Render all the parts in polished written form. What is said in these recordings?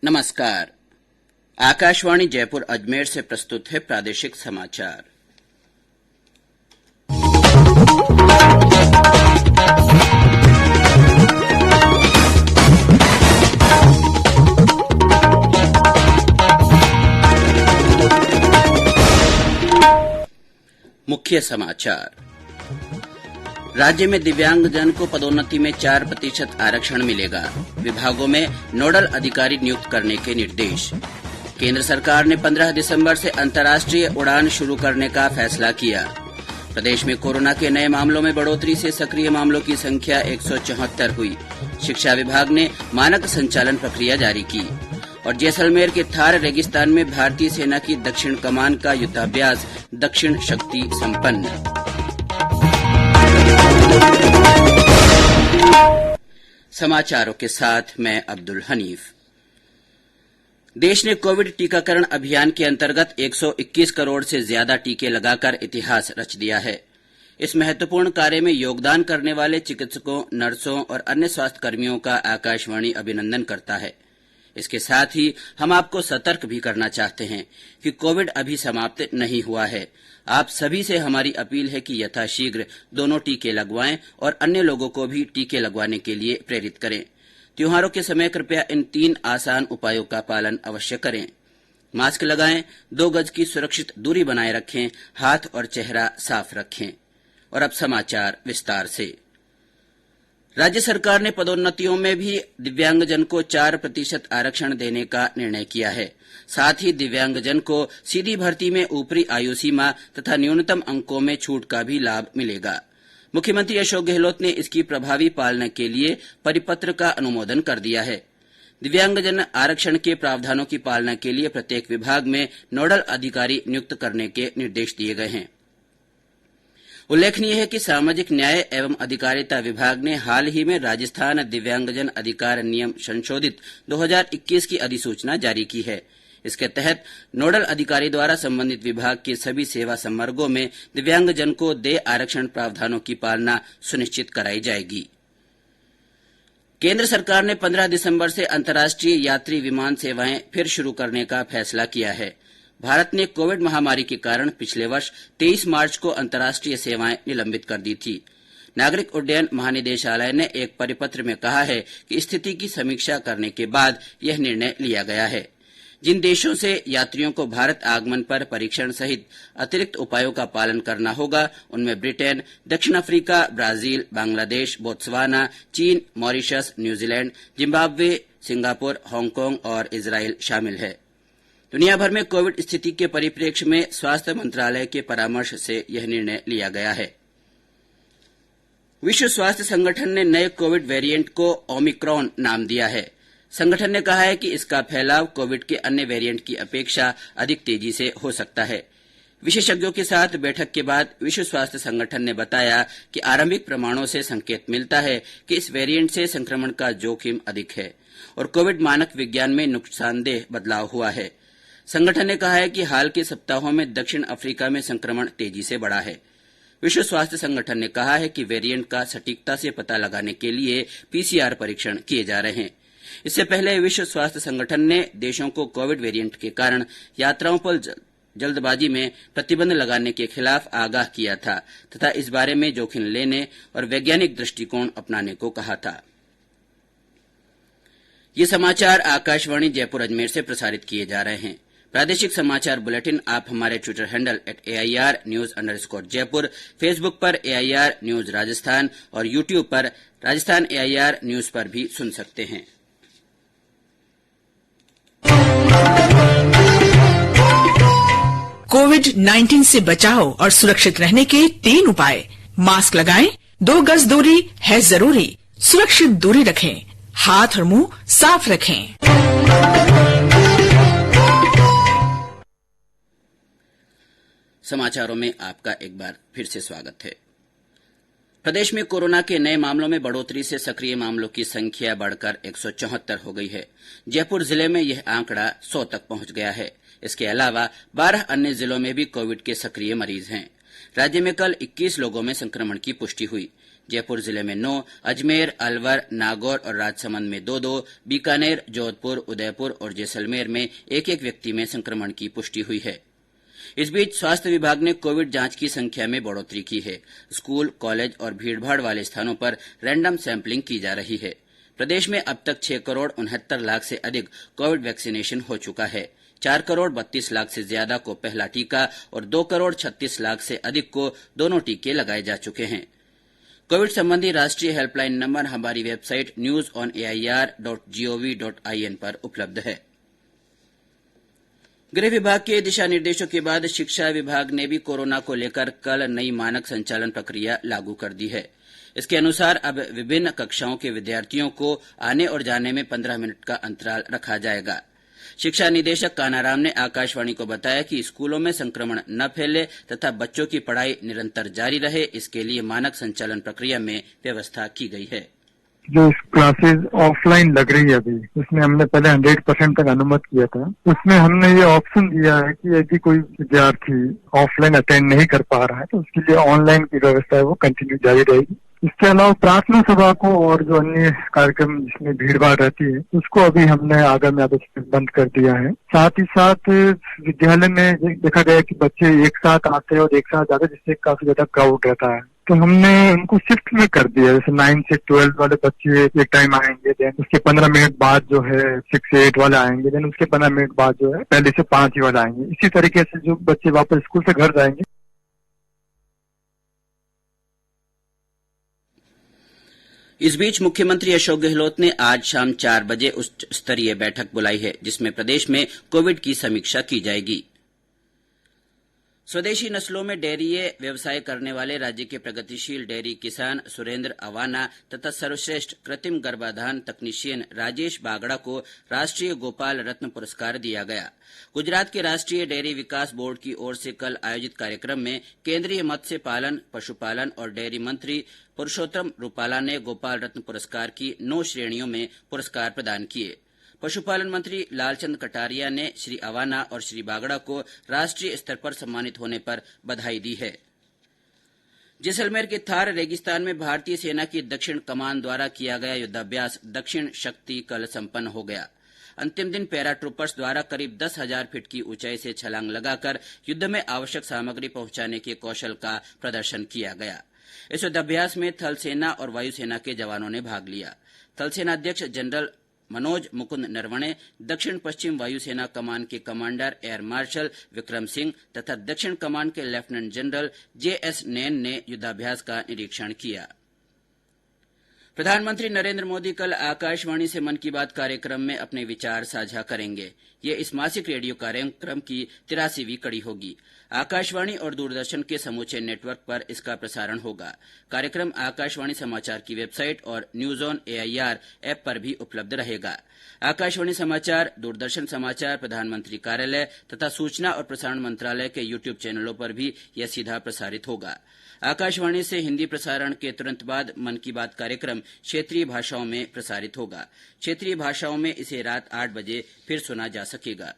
नमस्कार। आकाशवाणी जयपुर अजमेर से प्रस्तुत है प्रादेशिक समाचार। मुख्य समाचार। राज्य में दिव्यांगजन को पदोन्नति में 4% आरक्षण मिलेगा। विभागों में नोडल अधिकारी नियुक्त करने के निर्देश। केंद्र सरकार ने 15 दिसंबर से अंतर्राष्ट्रीय उड़ान शुरू करने का फैसला किया। प्रदेश में कोरोना के नए मामलों में बढ़ोतरी से सक्रिय मामलों की संख्या 174 हुई। शिक्षा विभाग ने मानक संचालन प्रक्रिया जारी की। और जैसलमेर के थार रेगिस्तान में भारतीय सेना की दक्षिण कमान का युद्धाभ्यास दक्षिण शक्ति संपन्न। समाचारों के साथ मैं अब्दुल हनीफ। देश ने कोविड टीकाकरण अभियान के अंतर्गत 121 करोड़ से ज्यादा टीके लगाकर इतिहास रच दिया है। इस महत्वपूर्ण कार्य में योगदान करने वाले चिकित्सकों, नर्सों और अन्य स्वास्थ्य कर्मियों का आकाशवाणी अभिनंदन करता है। इसके साथ ही हम आपको सतर्क भी करना चाहते हैं कि कोविड अभी समाप्त नहीं हुआ है। आप सभी से हमारी अपील है कि यथाशीघ्र दोनों टीके लगवाएं और अन्य लोगों को भी टीके लगवाने के लिए प्रेरित करें। त्योहारों के समय कृपया इन 3 आसान उपायों का पालन अवश्य करें। मास्क लगाएं, 2 गज की सुरक्षित दूरी बनाए रखें, हाथ और चेहरा साफ रखें। और अब समाचार विस्तार से। राज्य सरकार ने पदोन्नतियों में भी दिव्यांगजन को 4% आरक्षण देने का निर्णय किया है। साथ ही दिव्यांगजन को सीधी भर्ती में ऊपरी आयु सीमा तथा न्यूनतम अंकों में छूट का भी लाभ मिलेगा। मुख्यमंत्री अशोक गहलोत ने इसकी प्रभावी पालना के लिए परिपत्र का अनुमोदन कर दिया है। दिव्यांगजन आरक्षण के प्रावधानों की पालना के लिए प्रत्येक विभाग में नोडल अधिकारी नियुक्त करने के निर्देश दिए गए हैं। उल्लेखनीय है कि सामाजिक न्याय एवं अधिकारिता विभाग ने हाल ही में राजस्थान दिव्यांगजन अधिकार नियम संशोधित 2021 की अधिसूचना जारी की है। इसके तहत नोडल अधिकारी द्वारा संबंधित विभाग के सभी सेवा संवर्गों में दिव्यांगजन को देय आरक्षण प्रावधानों की पालना सुनिश्चित कराई जाएगी। केंद्र सरकार ने 15 दिसंबर से अंतर्राष्ट्रीय यात्री विमान सेवाएं फिर शुरू करने का फैसला किया है। भारत ने कोविड महामारी के कारण पिछले वर्ष 23 मार्च को अंतर्राष्ट्रीय सेवाएं निलंबित कर दी थी। नागरिक उड्डयन महानिदेशालय ने एक परिपत्र में कहा है कि स्थिति की समीक्षा करने के बाद यह निर्णय लिया गया है। जिन देशों से यात्रियों को भारत आगमन पर परीक्षण सहित अतिरिक्त उपायों का पालन करना होगा, उनमें ब्रिटेन, दक्षिण अफ्रीका, ब्राजील, बांग्लादेश, बोत्सवाना, चीन, Mauritius, New Zealand, Zimbabwe, Singapore, Hong Kong और इजराइल शामिल है। दुनिया भर में कोविड स्थिति के परिप्रेक्ष्य में स्वास्थ्य मंत्रालय के परामर्श से यह निर्णय लिया गया है। विश्व स्वास्थ्य संगठन ने नए कोविड वेरिएंट को ओमिक्रॉन नाम दिया है। संगठन ने कहा है कि इसका फैलाव कोविड के अन्य वेरिएंट की अपेक्षा अधिक तेजी से हो सकता है। विशेषज्ञों के साथ बैठक के बाद विश्व स्वास्थ्य संगठन ने बताया कि आरंभिक प्रमाणों से संकेत मिलता है कि इस वेरिएंट से संक्रमण का जोखिम अधिक है और कोविड मानक विज्ञान में नुकसानदेह बदलाव हुआ है। संगठन ने कहा है कि हाल के सप्ताहों में दक्षिण अफ्रीका में संक्रमण तेजी से बढ़ा है। विश्व स्वास्थ्य संगठन ने कहा है कि वेरिएंट का सटीकता से पता लगाने के लिए पीसीआर परीक्षण किए जा रहे हैं। इससे पहले विश्व स्वास्थ्य संगठन ने देशों को कोविड वेरिएंट के कारण यात्राओं पर जल्दबाजी में प्रतिबंध लगाने के खिलाफ आगाह किया था तथा इस बारे में जोखिम लेने और वैज्ञानिक दृष्टिकोण अपनाने को कहा था। ये समाचार आकाशवाणी जयपुर अजमेर से प्रसारित किए जा रहे हैं। प्रादेशिक समाचार बुलेटिन आप हमारे ट्विटर हैंडल @AIRnews_जयपुर, फेसबुक पर AIR न्यूज राजस्थान और यूट्यूब पर राजस्थान AIR न्यूज पर भी सुन सकते हैं। कोविड-19 से बचाव और सुरक्षित रहने के 3 उपाय। मास्क लगाएं, 2 गज दूरी है जरूरी, सुरक्षित दूरी रखें, हाथ और मुंह साफ रखें। समाचारों में आपका एक बार फिर से स्वागत है। प्रदेश में कोरोना के नए मामलों में बढ़ोतरी से सक्रिय मामलों की संख्या बढ़कर 174 हो गई है। जयपुर जिले में यह आंकड़ा 100 तक पहुंच गया है। इसके अलावा 12 अन्य जिलों में भी कोविड के सक्रिय मरीज हैं। राज्य में कल 21 लोगों में संक्रमण की पुष्टि हुई, जयपुर जिले में 9, अजमेर, अलवर, नागौर और राजसमंद में 2-2, बीकानेर, जोधपुर, उदयपुर और जैसलमेर में 1-1 व्यक्ति में संक्रमण की पुष्टि हुई है। इस बीच स्वास्थ्य विभाग ने कोविड जांच की संख्या में बढ़ोतरी की है। स्कूल, कॉलेज और भीड़भाड़ वाले स्थानों पर रैंडम सैंपलिंग की जा रही है। प्रदेश में अब तक 6 करोड़ 69 लाख से अधिक कोविड वैक्सीनेशन हो चुका है। 4 करोड़ 32 लाख से ज्यादा को पहला टीका और 2 करोड़ 36 लाख से अधिक को दोनों टीके लगाए जा चुके हैं। कोविड संबंधी राष्ट्रीय हेल्पलाइन नंबर हमारी वेबसाइट newsonair.gov.in पर उपलब्ध है। गृह विभाग के दिशा निर्देशों के बाद शिक्षा विभाग ने भी कोरोना को लेकर कल नई मानक संचालन प्रक्रिया लागू कर दी है। इसके अनुसार अब विभिन्न कक्षाओं के विद्यार्थियों को आने और जाने में 15 मिनट का अंतराल रखा जाएगा। शिक्षा निदेशक कानाराम ने आकाशवाणी को बताया कि स्कूलों में संक्रमण न फैले तथा बच्चों की पढ़ाई निरंतर जारी रहे, इसके लिए मानक संचालन प्रक्रिया में व्यवस्था की गई है। जो क्लासेस ऑफलाइन लग रही है अभी, उसमें हमने पहले 100% तक अनुमत किया था। उसमें हमने ये ऑप्शन दिया है कि यदि कोई विद्यार्थी ऑफलाइन अटेंड नहीं कर पा रहा है तो उसके लिए ऑनलाइन की व्यवस्था है वो कंटिन्यू जारी रहेगी। इसके अलावा प्रार्थना सभा को और जो अन्य कार्यक्रम जिसमें भीड़भाड़ रहती है उसको अभी हमने आगामी आदेश में बंद कर दिया है। साथ ही साथ विद्यालय में देखा गया कि बच्चे एक साथ आते हैं और एक साथ जाते हैं, जिससे काफी ज्यादा क्राउड रहता है, तो हमने उनको शिफ्ट में कर दिया। जैसे 9 से 12 वाले बच्चे एक टाइम आएंगे, देन उसके 15 मिनट बाद जो है 6 से 8 वाले आएंगे, देन उसके 15 मिनट बाद जो है पहले से 5 ही वाले आएंगे। इसी तरीके से जो बच्चे वापस स्कूल से घर जाएंगे। इस बीच मुख्यमंत्री अशोक गहलोत ने आज शाम 4 बजे उच्च स्तरीय बैठक बुलाई है, जिसमें प्रदेश में कोविड की समीक्षा की जाएगी। स्वदेशी नस्लों में डेयरी व्यवसाय करने वाले राज्य के प्रगतिशील डेयरी किसान सुरेंद्र अवाना तथा सर्वश्रेष्ठ कृत्रिम गर्भाधान तकनीशियन राजेश बागड़ा को राष्ट्रीय गोपाल रत्न पुरस्कार दिया गया। गुजरात के राष्ट्रीय डेयरी विकास बोर्ड की ओर से कल आयोजित कार्यक्रम में केंद्रीय मत्स्य पालन, पशुपालन और डेयरी मंत्री पुरुषोत्तम रूपाला ने गोपाल रत्न पुरस्कार की 9 श्रेणियों में पुरस्कार प्रदान किए। पशुपालन मंत्री लालचंद कटारिया ने श्री अवाना और श्री बागड़ा को राष्ट्रीय स्तर पर सम्मानित होने पर बधाई दी है। जैसलमेर के थार रेगिस्तान में भारतीय सेना की दक्षिण कमान द्वारा किया गया युद्धाभ्यास दक्षिण शक्ति कल संपन्न हो गया। अंतिम दिन पैराट्रूपर्स द्वारा करीब 10,000 फीट की ऊंचाई से छलांग लगाकर युद्ध में आवश्यक सामग्री पहुंचाने के कौशल का प्रदर्शन किया गया। इस युद्धाभ्यास में थल सेना और वायुसेना के जवानों ने भाग लिया। थल सेना अध्यक्ष जनरल मनोज मुकुंद नरवणे, दक्षिण पश्चिम वायुसेना कमान के commander air marshal Vikram Singh तथा दक्षिण कमान के लेफ्टिनेंट जनरल JS नैन ने युद्धाभ्यास का निरीक्षण किया। प्रधानमंत्री नरेंद्र मोदी कल आकाशवाणी से मन की बात कार्यक्रम में अपने विचार साझा करेंगे। ये इस मासिक रेडियो कार्यक्रम की 83वीं कड़ी होगी। आकाशवाणी और दूरदर्शन के समूचे नेटवर्क पर इसका प्रसारण होगा। कार्यक्रम आकाशवाणी समाचार की वेबसाइट और न्यूज ऑन AIR ऐप पर भी उपलब्ध रहेगा। आकाशवाणी समाचार, दूरदर्शन समाचार, प्रधानमंत्री कार्यालय तथा सूचना और प्रसारण मंत्रालय के YouTube चैनलों पर भी यह सीधा प्रसारित होगा। आकाशवाणी से हिंदी प्रसारण के तुरंत बाद मन की बात कार्यक्रम क्षेत्रीय भाषाओं में प्रसारित होगा। क्षेत्रीय भाषाओं में इसे रात 8 बजे फिर सुना जा सकेगा।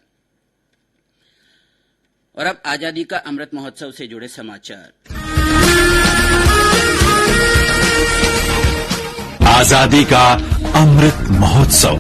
और अब आजादी का अमृत महोत्सव से जुड़े समाचार। आजादी का अमृत महोत्सव।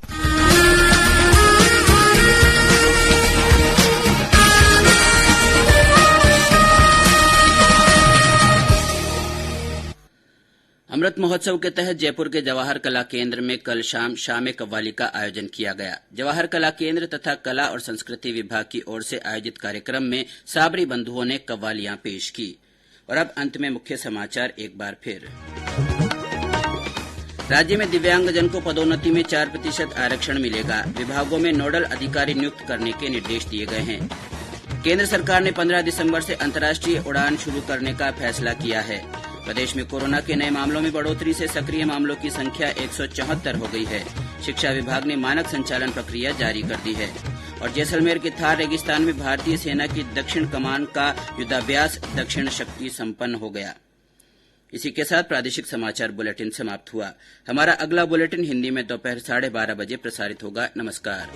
अमृत महोत्सव के तहत जयपुर के जवाहर कला केंद्र में कल शाम शामे कव्वाली का आयोजन किया गया। जवाहर कला केंद्र तथा कला और संस्कृति विभाग की ओर से आयोजित कार्यक्रम में साबरी बंधुओं ने कव्वालियां पेश की। और अब अंत में मुख्य समाचार एक बार फिर। राज्य में दिव्यांगजन को पदोन्नति में 4% आरक्षण मिलेगा। विभागों में नोडल अधिकारी नियुक्त करने के निर्देश दिए गए हैं। केंद्र सरकार ने 15 दिसंबर से अंतर्राष्ट्रीय उड़ान शुरू करने का फैसला किया है। प्रदेश में कोरोना के नए मामलों में बढ़ोतरी से सक्रिय मामलों की संख्या 174 हो गई है। शिक्षा विभाग ने मानक संचालन प्रक्रिया जारी कर दी है। और जैसलमेर के थार रेगिस्तान में भारतीय सेना की दक्षिण कमान का युद्धाभ्यास दक्षिण शक्ति संपन्न हो गया। इसी के साथ प्रादेशिक समाचार बुलेटिन समाप्त हुआ। हमारा अगला बुलेटिन हिंदी में दोपहर 12:30 बजे प्रसारित होगा। नमस्कार।